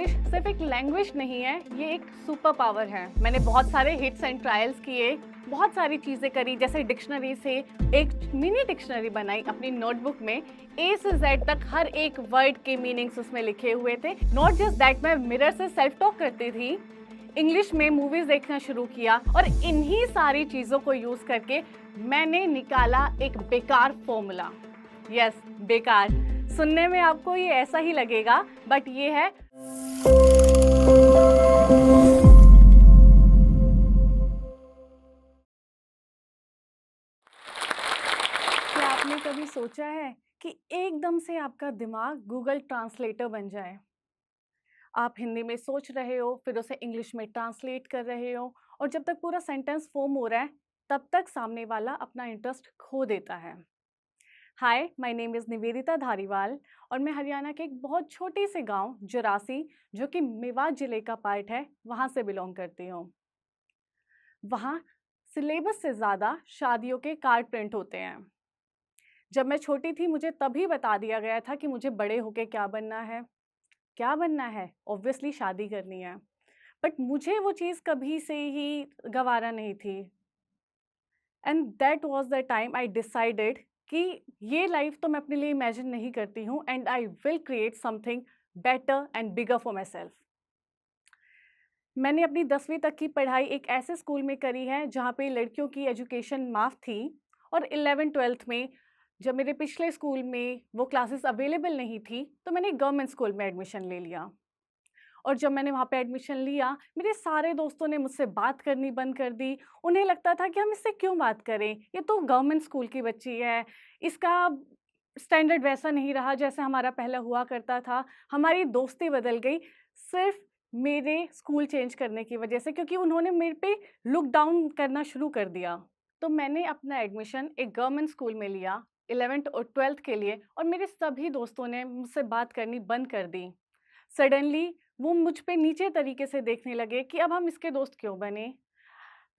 English सिर्फ एक language नहीं है, ये एक सुपर पावर है। मैंने बहुत सारे हिट्स एंड ट्रायल्स किए, बहुत सारी चीज़ें करी, जैसे डिक्शनरी से एक मिनी डिक्शनरी बनाई अपनी नोटबुक में। ए से जेड तक हर एक वर्ड के मीनिंग्स उसमें लिखे हुए थे। नॉट जस्ट दैट, मैं मिरर से सेल्फ टॉक करती थी, इंग्लिश में मूवीज देखना शुरू किया और इन्हीं सारी चीज़ों को यूज़ करके मैंने निकाला एक बेकार फॉर्मूला। यस, बेकार। सुनने में आपको ये ऐसा ही लगेगा, बट ये है क्या आपने कभी सोचा है कि एकदम से आपका दिमाग गूगल ट्रांसलेटर बन जाए? आप हिंदी में सोच रहे हो, फिर उसे इंग्लिश में ट्रांसलेट कर रहे हो, और जब तक पूरा सेंटेंस फॉर्म हो रहा है, तब तक सामने वाला अपना इंटरेस्ट खो देता है। Hi, my name is Nivedita Dhariwal और मैं हरियाणा के एक बहुत छोटे से गांव जुरासी, जो कि मेवात जिले का पार्ट है, वहां से बिलोंग करती हूँ। वहाँ सिलेबस से ज़्यादा शादियों के कार्ड प्रिंट होते हैं। जब मैं छोटी थी, मुझे तभी बता दिया गया था कि मुझे बड़े होके क्या बनना है। क्या बनना है? ऑब्वियसली शादी करनी है। बट मुझे वो चीज़ कभी से ही गवारा नहीं थी। And that was the time I decided कि ये लाइफ तो मैं अपने लिए इमेजिन नहीं करती हूँ, and I will create something better and bigger for my self. मैंने अपनी 10वीं तक की पढ़ाई एक ऐसे स्कूल में करी है जहाँ पे लड़कियों की एजुकेशन माफ थी, और 11th-12th में जब मेरे पिछले स्कूल में वो क्लासेस अवेलेबल नहीं थी, तो मैंने गवर्नमेंट स्कूल में एडमिशन ले लिया। और जब मैंने वहाँ पे एडमिशन लिया, मेरे सारे दोस्तों ने मुझसे बात करनी बंद कर दी। उन्हें लगता था कि हम इससे क्यों बात करें, ये तो गवर्नमेंट स्कूल की बच्ची है, इसका स्टैंडर्ड वैसा नहीं रहा जैसे हमारा पहले हुआ करता था। हमारी दोस्ती बदल गई सिर्फ मेरे स्कूल चेंज करने की वजह से, क्योंकि उन्होंने मेरे पे लुक डाउन करना शुरू कर दिया। तो मैंने अपना एडमिशन एक गवर्नमेंट स्कूल में लिया 11th और 12th के लिए, और मेरे सभी दोस्तों ने मुझसे बात करनी बंद कर दी। सडनली वो मुझ पे नीचे तरीके से देखने लगे कि अब हम इसके दोस्त क्यों बने?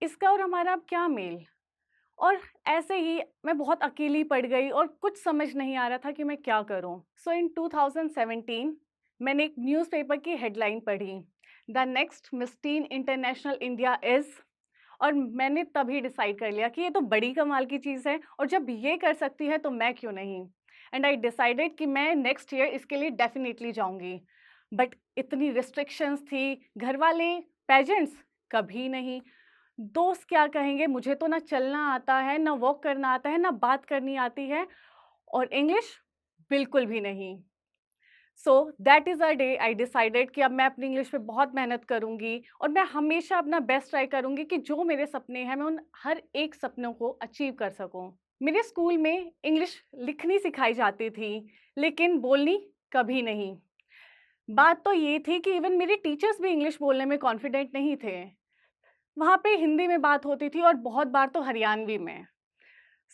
इसका और हमारा अब क्या मेल? और ऐसे ही मैं बहुत अकेली पड़ गई और कुछ समझ नहीं आ रहा था कि मैं क्या करूं। सो इन 2017 मैंने एक न्यूज़पेपर की हेडलाइन पढ़ी, the next miss tin international India is. और मैंने तभी डिसाइड कर लिया कि ये तो बड़ी कमाल की चीज़ है, और जब ये कर सकती है तो मैं क्यों नहीं। एंड आई डिसाइडेड कि मैं नेक्स्ट ईयर इसके लिए डेफिनेटली जाऊंगी। बट इतनी रिस्ट्रिक्शंस थी, घर वाले, पेरेंट्स, कभी नहीं। दोस्त क्या कहेंगे, मुझे तो ना चलना आता है, ना वॉक करना आता है, ना बात करनी आती है, और इंग्लिश बिल्कुल भी नहीं। So that is a day I decided कि अब मैं अपनी इंग्लिश पे बहुत मेहनत करूँगी, और मैं हमेशा अपना बेस्ट ट्राई करूँगी कि जो मेरे सपने हैं, मैं उन हर एक सपनों को अचीव कर सकूँ। मेरे स्कूल में इंग्लिश लिखनी सिखाई जाती थी, लेकिन बोलनी कभी नहीं। बात तो ये थी कि इवन मेरे टीचर्स भी इंग्लिश बोलने में कॉन्फिडेंट नहीं थे। वहाँ पे हिंदी में बात होती थी, और बहुत बार तो हरियाणवी में।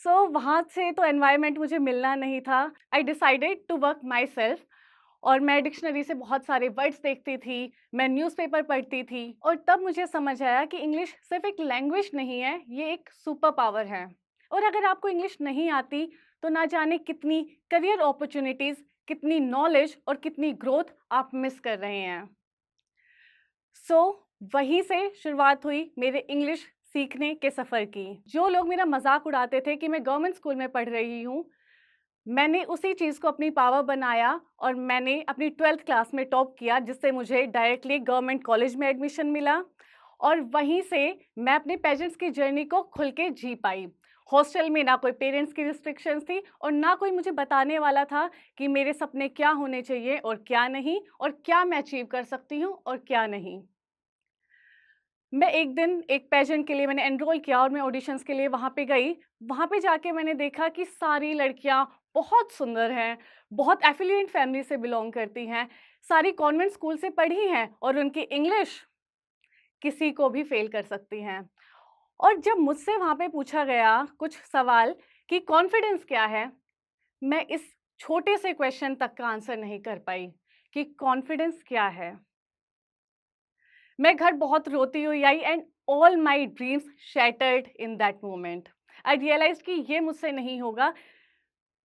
सो वहाँ से तो एनवायरनमेंट मुझे मिलना नहीं था। I decided to work myself, और मैं डिक्शनरी से बहुत सारे वर्ड्स देखती थी, मैं न्यूज़पेपर पढ़ती थी, और तब मुझे समझ आया कि इंग्लिश सिर्फ एक लैंग्वेज नहीं है, ये एक सुपर पावर है। और अगर आपको इंग्लिश नहीं आती, तो ना जाने कितनी करियर अपॉर्चुनिटीज़, कितनी नॉलेज और कितनी ग्रोथ आप मिस कर रहे हैं। सो वहीं से शुरुआत हुई मेरे इंग्लिश सीखने के सफ़र की। जो लोग मेरा मजाक उड़ाते थे कि मैं गवर्नमेंट स्कूल में पढ़ रही हूँ, मैंने उसी चीज़ को अपनी पावर बनाया, और मैंने अपनी 12th क्लास में टॉप किया, जिससे मुझे डायरेक्टली गवर्नमेंट कॉलेज में एडमिशन मिला। और वहीं से मैं अपने पेरेंट्स की जर्नी को खुल के जी पाई। हॉस्टल में ना कोई पेरेंट्स की रिस्ट्रिक्शंस थी, और ना कोई मुझे बताने वाला था कि मेरे सपने क्या होने चाहिए और क्या नहीं, और क्या मैं अचीव कर सकती हूँ और क्या नहीं। मैं एक दिन एक पेजेंट के लिए मैंने एनरोल किया, और मैं ऑडिशंस के लिए वहाँ पे गई। वहाँ पे जाके मैंने देखा कि सारी लड़कियाँ बहुत सुंदर हैं, बहुत एफिलिएंट फैमिली से बिलोंग करती हैं, सारी कॉन्वेंट स्कूल से पढ़ी हैं, और उनकी इंग्लिश किसी को भी फेल कर सकती हैं। और जब मुझसे वहाँ पे पूछा गया कुछ सवाल कि कॉन्फिडेंस क्या है, मैं इस छोटे से क्वेश्चन तक का आंसर नहीं कर पाई कि कॉन्फिडेंस क्या है। मैं घर बहुत रोती हुई आई, and all my dreams shattered in that moment. I realise कि ये मुझसे नहीं होगा,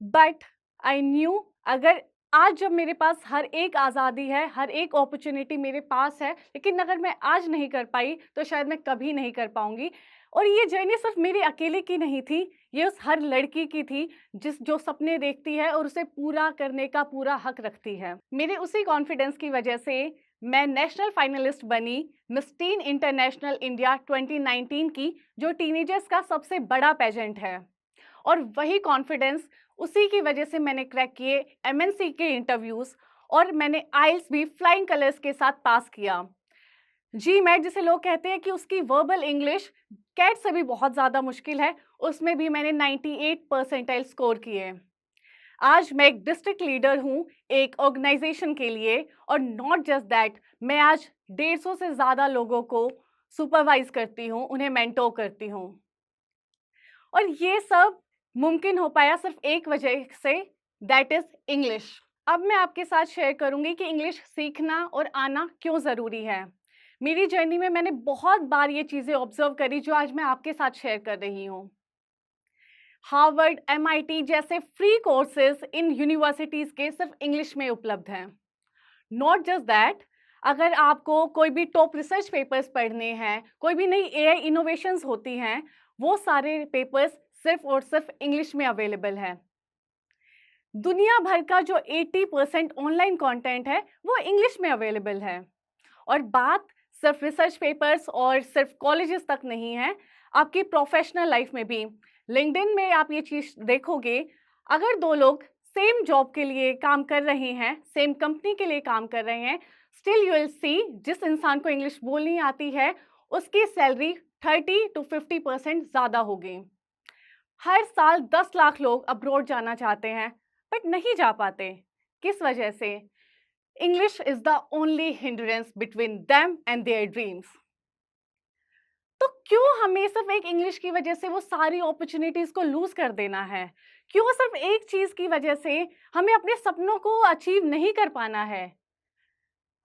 बट आई न्यू, अगर आज जब मेरे पास हर एक आज़ादी है, हर एक अपॉर्च्युनिटी मेरे पास है, लेकिन अगर मैं आज नहीं कर पाई, तो शायद मैं कभी नहीं कर पाऊँगी। और ये जर्नी सिर्फ़ मेरे अकेले की नहीं थी, ये उस हर लड़की की थी, जो सपने देखती है और उसे पूरा करने का पूरा हक रखती है। मेरे उसी कॉन्फिडेंस की वजह से मैं नेशनल फाइनलिस्ट बनी मिस टीन इंटरनेशनल इंडिया 2019 की, जो टीनेजर्स का सबसे बड़ा पेजेंट है। और वही कॉन्फिडेंस, उसी की वजह से मैंने क्रैक किए एमएनसी के इंटरव्यूज़, और मैंने आइल्स भी फ्लाइंग कलर्स के साथ पास किया। जीमैट, जिसे लोग कहते हैं कि उसकी वर्बल इंग्लिश कैट से भी बहुत ज़्यादा मुश्किल है, उसमें भी मैंने 98 परसेंटाइल स्कोर किए। आज मैं एक डिस्ट्रिक्ट लीडर हूँ एक ऑर्गेनाइजेशन के लिए, और नॉट जस्ट दैट, मैं आज 150 से ज़्यादा लोगों को सुपरवाइज करती हूँ, उन्हें मेंटोर करती हूँ। और ये सब मुमकिन हो पाया सिर्फ एक वजह से, दैट इज़ इंग्लिश। अब मैं आपके साथ शेयर करूँगी कि इंग्लिश सीखना और आना क्यों ज़रूरी है। मेरी जर्नी में मैंने बहुत बार ये चीज़ें ऑब्ज़र्व करी जो आज मैं आपके साथ शेयर कर रही हूँ। हार्वर्ड, एमआईटी जैसे फ्री कोर्सेज़ इन यूनिवर्सिटीज़ के सिर्फ इंग्लिश में उपलब्ध हैं। नॉट जस्ट दैट, अगर आपको कोई भी टॉप रिसर्च पेपर्स पढ़ने हैं, कोई भी नई एआई इनोवेशंस होती हैं, वो सारे पेपर्स सिर्फ और सिर्फ इंग्लिश में अवेलेबल हैं। दुनिया भर का जो 80% ऑनलाइन कंटेंट है, वो इंग्लिश में अवेलेबल है। और बात सिर्फ रिसर्च पेपर्स और सिर्फ कॉलेजेस तक नहीं है, आपकी प्रोफेशनल लाइफ में भी। लिंक्डइन में आप ये चीज़ देखोगे, अगर दो लोग सेम जॉब के लिए काम कर रहे हैं, सेम कंपनी के लिए काम कर रहे हैं, स्टिल यू विल सी जिस इंसान को इंग्लिश बोलनी आती है, उसकी सैलरी 30 to 50% ज़्यादा होगी। हर साल 10 लाख लोग अब्रॉड जाना चाहते हैं, बट नहीं जा पाते। किस वजह से? English is the only hindrance between them and their dreams. तो क्यों हमें सिर्फ एक इंग्लिश की वजह से वो सारी अपॉर्चुनिटीज को लूज कर देना है? क्यों सिर्फ एक चीज की वजह से हमें अपने सपनों को अचीव नहीं कर पाना है?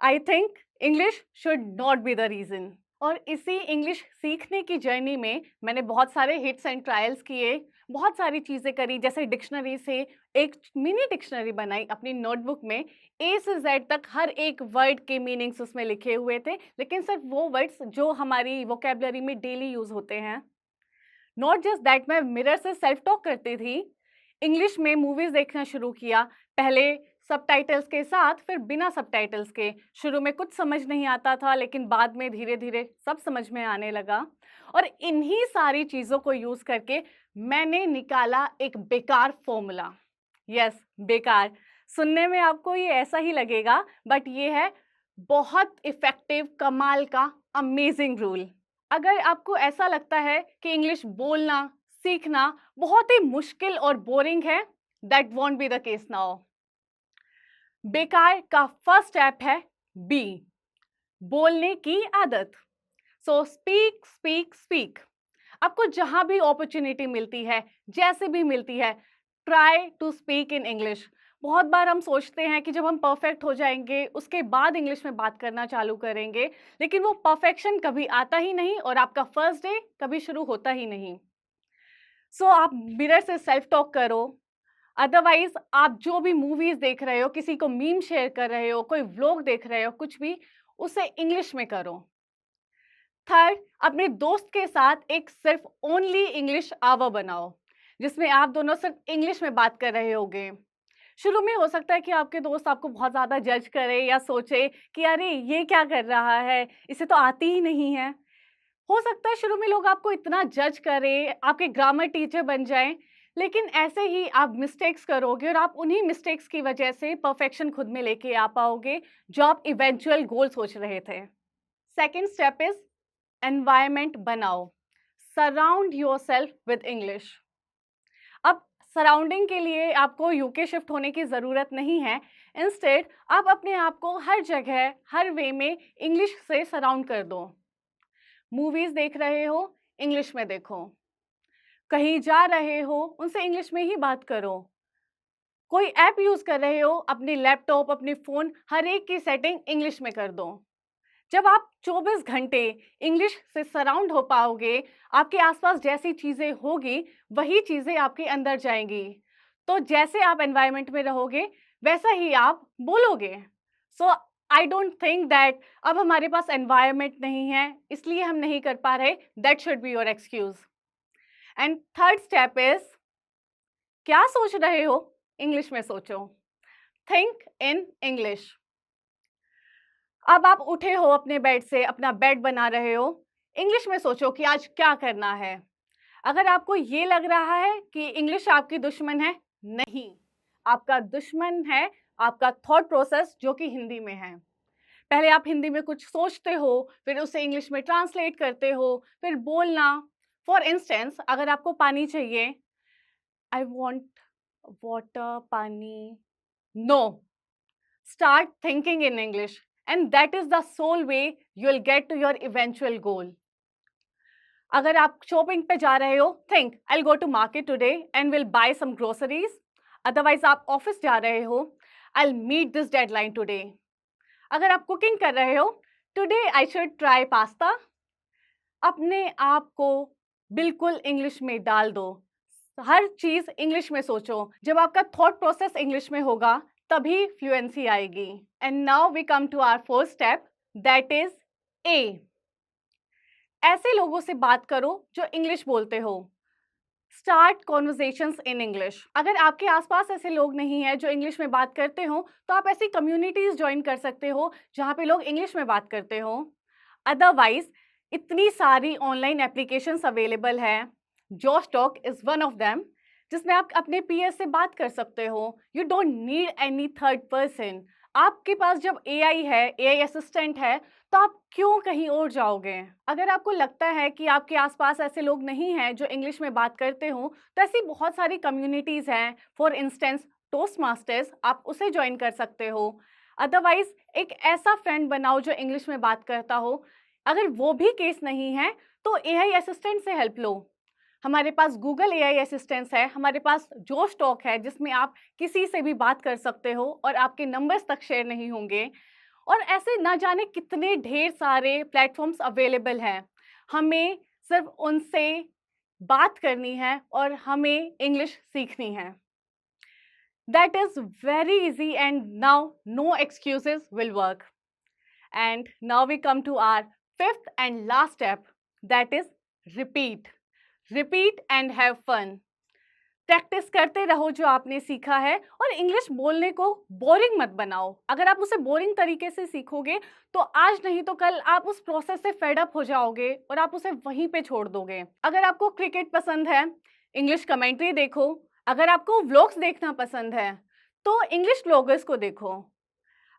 I think English should not be the reason. और इसी इंग्लिश सीखने की जर्नी में मैंने बहुत सारे हिट्स एंड ट्रायल्स किए, बहुत सारी चीज़ें करी, जैसे डिक्शनरी से एक मिनी डिक्शनरी बनाई अपनी नोटबुक में। ए से जेड तक हर एक वर्ड के मीनिंग्स उसमें लिखे हुए थे, लेकिन सिर्फ वो वर्ड्स जो हमारी वोकेबलरी में डेली यूज़ होते हैं। नॉट जस्ट दैट, मैं मिरर से सेल्फ टॉक करती थी। इंग्लिश में मूवीज़ देखना शुरू किया, पहले सबटाइटल्स के साथ, फिर बिना सबटाइटल्स के। शुरू में कुछ समझ नहीं आता था, लेकिन बाद में धीरे-धीरे सब समझ में आने लगा। और इन्हीं सारी चीज़ों को यूज़ करके मैंने निकाला एक बेकार फ़ॉर्मूला। यस, बेकार। सुनने में आपको ये ऐसा ही लगेगा, बट ये है बहुत इफ़ेक्टिव, कमाल का अमेज़िंग रूल। अगर आपको ऐसा लगता है कि इंग्लिश बोलना, सीखना बहुत ही मुश्किल और बोरिंग है, that won't be the case now. बेकार का फर्स्ट स्टेप है बी, बोलने की आदत। So speak speak speak. आपको जहां भी अपॉर्चुनिटी मिलती है, जैसे भी मिलती है, try to speak in English. बहुत बार हम सोचते हैं कि जब हम परफेक्ट हो जाएंगे उसके बाद इंग्लिश में बात करना चालू करेंगे, लेकिन वो परफेक्शन कभी आता ही नहीं और आपका फर्स्ट डे कभी शुरू होता ही नहीं। सो आप मिरर से सेल्फ टॉक करो। अदरवाइज आप जो भी मूवीज देख रहे हो, किसी को मीम शेयर कर रहे हो, कोई व्लॉग देख रहे हो, कुछ भी, उसे इंग्लिश में करो। थर्ड, अपने दोस्त के साथ एक सिर्फ ओनली इंग्लिश आवर बनाओ, जिसमें आप दोनों सिर्फ इंग्लिश में बात कर रहे होगे। शुरू में हो सकता है कि आपके दोस्त आपको बहुत ज़्यादा जज करे या सोचे कि अरे ये क्या कर रहा है, इसे तो आती ही नहीं है। हो सकता है शुरू में लोग आपको इतना जज करें, आपके ग्रामर टीचर बन जाएं, लेकिन ऐसे ही आप मिस्टेक्स करोगे और आप उन्हीं मिस्टेक्स की वजह से परफेक्शन खुद में लेके आ पाओगे, जो आप इवेंचुअल गोल सोच रहे थे। सेकेंड स्टेप इज एनवायरमेंट बनाओ। Surround yourself with English. अब सराउंडिंग के लिए आपको यूके शिफ्ट होने की ज़रूरत नहीं है। इंस्टेड आप अपने आप को हर जगह, हर वे में इंग्लिश से सराउंड कर दो। मूवीज़ देख रहे हो, इंग्लिश में देखो। कहीं जा रहे हो, उनसे इंग्लिश में ही बात करो। कोई ऐप यूज़ कर रहे हो, अपनी लैपटॉप, अपनी फ़ोन, हर एक की सेटिंग इंग्लिश में कर दो। जब आप 24 घंटे इंग्लिश से सराउंड हो पाओगे, आपके आसपास जैसी चीज़ें होगी, वही चीज़ें आपके अंदर जाएंगी। तो जैसे आप एनवायरनमेंट में रहोगे, वैसा ही आप बोलोगे। सो आई डोंट थिंक दैट अब हमारे पास एनवायरनमेंट नहीं है इसलिए हम नहीं कर पा रहे, that should be your excuse. And third step is, क्या सोच रहे हो इंग्लिश में सोचो, थिंक इन इंग्लिश। अब आप उठे हो अपने बेड से, अपना बेड बना रहे हो, इंग्लिश में सोचो कि आज क्या करना है। अगर आपको ये लग रहा है कि इंग्लिश आपकी दुश्मन है, नहीं, आपका दुश्मन है आपका थॉट प्रोसेस जो कि हिंदी में है। पहले आप हिंदी में कुछ सोचते हो, फिर उसे इंग्लिश में ट्रांसलेट करते हो, फिर बोलना। फॉर इंस्टेंस, अगर आपको पानी चाहिए, आई वॉन्ट वाटर, पानी, no, start thinking in English, and that is the sole way you'll get to your eventual goal. अगर आप शॉपिंग पे जा रहे हो, think I'll go to market today and will buy some groceries. Otherwise आप office जा रहे हो, I'll meet this deadline today. अगर आप कुकिंग कर रहे हो, today I should try pasta. अपने आप को बिल्कुल इंग्लिश में डाल दो, हर चीज इंग्लिश में सोचो। जब आपका थॉट प्रोसेस इंग्लिश में होगा तभी फ्लुएंसी आएगी। And now we come to our fourth step, that is a. ऐसे लोगों से बात करो जो इंग्लिश बोलते हो। Start conversations in English. अगर आपके आसपास ऐसे लोग नहीं हैं जो इंग्लिश में बात करते हो, तो आप ऐसी कम्युनिटीज ज्वाइन कर सकते हो जहाँ पे लोग इंग्लिश में बात करते हो। अदरवाइज इतनी सारी ऑनलाइन एप्लीकेशंस अवेलेबल है, Josh talk is one of them, जिसमें आप अपने पीएस से बात कर सकते हो। You don't need any third person. आपके पास जब एआई है, एआई असिस्टेंट है, तो आप क्यों कहीं और जाओगे? अगर आपको लगता है कि आपके आसपास ऐसे लोग नहीं हैं जो इंग्लिश में बात करते हो, तो ऐसी बहुत सारी कम्युनिटीज़ हैं। फॉर इंस्टेंस, टोस्ट मास्टर्स, आप उसे ज्वाइन कर सकते हो। अदरवाइज एक ऐसा फ्रेंड बनाओ जो इंग्लिश में बात करता हो। अगर वो भी केस नहीं है तो एआई असिस्टेंट से हेल्प लो। हमारे पास गूगल एआई असिस्टेंस है, हमारे पास जोश टॉक है जिसमें आप किसी से भी बात कर सकते हो और आपके नंबर्स तक शेयर नहीं होंगे। और ऐसे ना जाने कितने ढेर सारे प्लेटफॉर्म्स अवेलेबल हैं। हमें सिर्फ उनसे बात करनी है और हमें इंग्लिश सीखनी है। That is very easy and now no excuses will work. And now we come to our fifth and last step, that is repeat. Repeat and have fun. Practice करते रहो जो आपने सीखा है, और इंग्लिश बोलने को बोरिंग मत बनाओ। अगर आप उसे बोरिंग तरीके से सीखोगे तो आज नहीं तो कल आप उस प्रोसेस से फेड अप हो जाओगे और आप उसे वहीं पे छोड़ दोगे। अगर आपको क्रिकेट पसंद है, इंग्लिश कमेंट्री देखो। अगर आपको व्लॉग्स देखना पसंद है तो इंग्लिश व्लॉगर्स को देखो।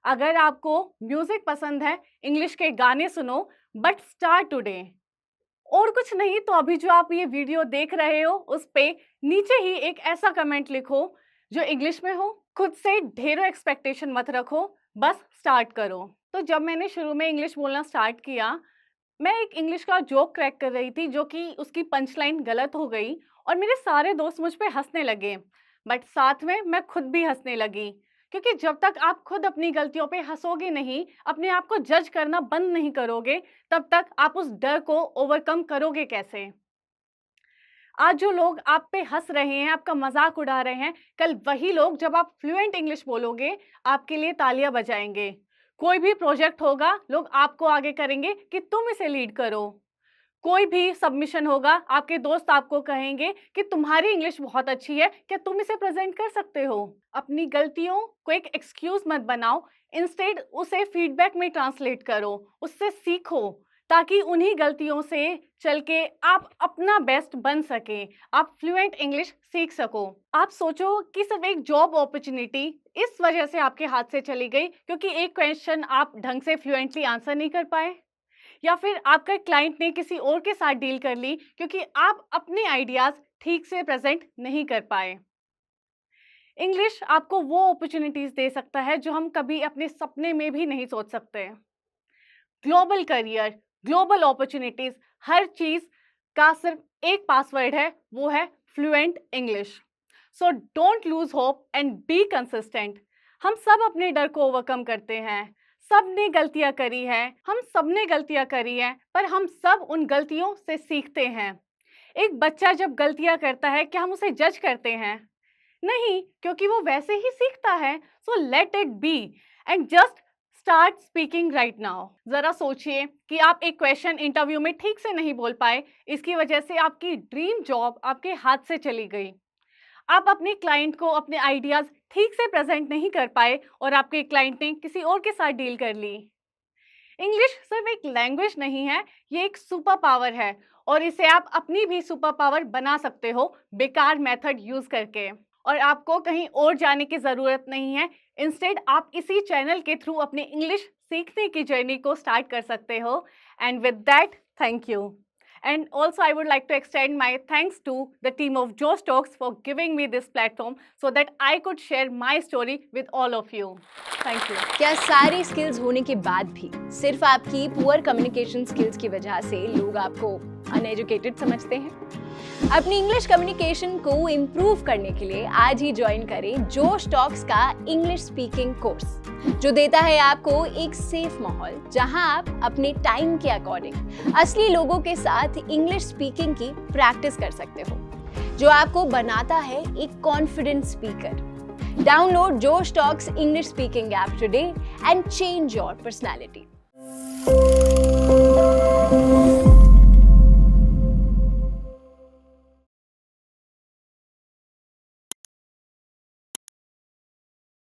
अगर आपको म्यूजिक पसंद है, इंग्लिश के गाने सुनो, बट स्टार्ट टुडे। और कुछ नहीं तो अभी जो आप ये वीडियो देख रहे हो उस पे नीचे ही एक ऐसा कमेंट लिखो जो इंग्लिश में हो। खुद से ढेरों एक्सपेक्टेशन मत रखो, बस स्टार्ट करो। तो जब मैंने शुरू में इंग्लिश बोलना स्टार्ट किया, मैं एक इंग्लिश का जोक क्रैक कर रही थी जो कि उसकी पंचलाइन गलत हो गई और मेरे सारे दोस्त मुझ पे हंसने लगे, बट साथ में मैं खुद भी हंसने लगी। क्योंकि जब तक आप खुद अपनी गलतियों पे हंसोगे नहीं, अपने आप को जज करना बंद नहीं करोगे, तब तक आप उस डर को ओवरकम करोगे कैसे? आज जो लोग आप पे हंस रहे हैं, आपका मजाक उड़ा रहे हैं, कल वही लोग जब आप फ्लुएंट इंग्लिश बोलोगे आपके लिए तालियां बजाएंगे। कोई भी प्रोजेक्ट होगा, लोग आपको आगे करेंगे कि तुम इसे लीड करो। कोई भी सबमिशन होगा, आपके दोस्त आपको कहेंगे कि तुम्हारी इंग्लिश बहुत अच्छी है, क्या तुम इसे प्रेजेंट कर सकते हो? अपनी गलतियों को एक एक्सक्यूज मत बनाओ, इंस्टेड उसे फीडबैक में ट्रांसलेट करो, उससे सीखो, ताकि उन्हीं गलतियों से चल के आप अपना बेस्ट बन सके, आप फ्लुएंट इंग्लिश सीख सको। आप सोचो कि सिर्फ एक जॉब अपॉर्चुनिटी इस वजह से आपके हाथ से चली गई क्योंकि एक क्वेश्चन आप ढंग से फ्लुएंटली आंसर नहीं कर पाए, या फिर आपका क्लाइंट ने किसी और के साथ डील कर ली क्योंकि आप अपने आइडियाज ठीक से प्रेजेंट नहीं कर पाए। इंग्लिश आपको वो अपॉर्चुनिटीज दे सकता है जो हम कभी अपने सपने में भी नहीं सोच सकते। ग्लोबल करियर, ग्लोबल अपॉर्चुनिटीज, हर चीज का सिर्फ एक पासवर्ड है, वो है fluent English. So don't lose hope and be consistent. हम सब अपने डर को ओवरकम करते हैं, सब ने गलतियां करी हैं, हम सब ने गलतियां करी हैं, पर हम सब उन गलतियों से सीखते हैं। एक बच्चा जब गलतियां करता है, क्या हम उसे जज करते हैं? नहीं, क्योंकि वो वैसे ही सीखता है, so let it be and just start speaking right now. जरा सोचिए कि आप एक क्वेश्चन इंटरव्यू में ठीक से नहीं बोल पाए, इसकी वजह से आपकी ड्रीम जॉब आपके हाथ से चली गई। आप अपने क्लाइंट को अपने आइडियाज ठीक से प्रेजेंट नहीं कर पाए और आपके क्लाइंट ने किसी और के साथ डील कर ली। इंग्लिश सिर्फ एक लैंग्वेज नहीं है, ये एक सुपर पावर है और इसे आप अपनी भी सुपर पावर बना सकते हो बेकार मेथड यूज करके। और आपको कहीं और जाने की ज़रूरत नहीं है, इंस्टेड आप इसी चैनल के थ्रू अपनी इंग्लिश सीखने की जर्नी को स्टार्ट कर सकते हो। And with that, thank you. And also, I would like to extend my thanks to the team of Josh Talks for giving me this platform so that I could share my story with all of you. Thank you. क्या सारी skills होने के बाद भी सिर्फ आपकी poor communication skills की वजह से लोग आपको अनएजुकेटेड समझते हैं? अपनी इंग्लिश कम्युनिकेशन को इम्प्रूव करने के लिए आज ही ज्वाइन करें जोश टॉक्स का इंग्लिश स्पीकिंग कोर्स, जो देता है आपको एक सेफ माहौल जहां आप अपने टाइम के अकॉर्डिंग असली लोगों के साथ इंग्लिश स्पीकिंग की प्रैक्टिस कर सकते हो, जो आपको बनाता है एक confident speaker. Download Josh Talks English Speaking app today and change your personality.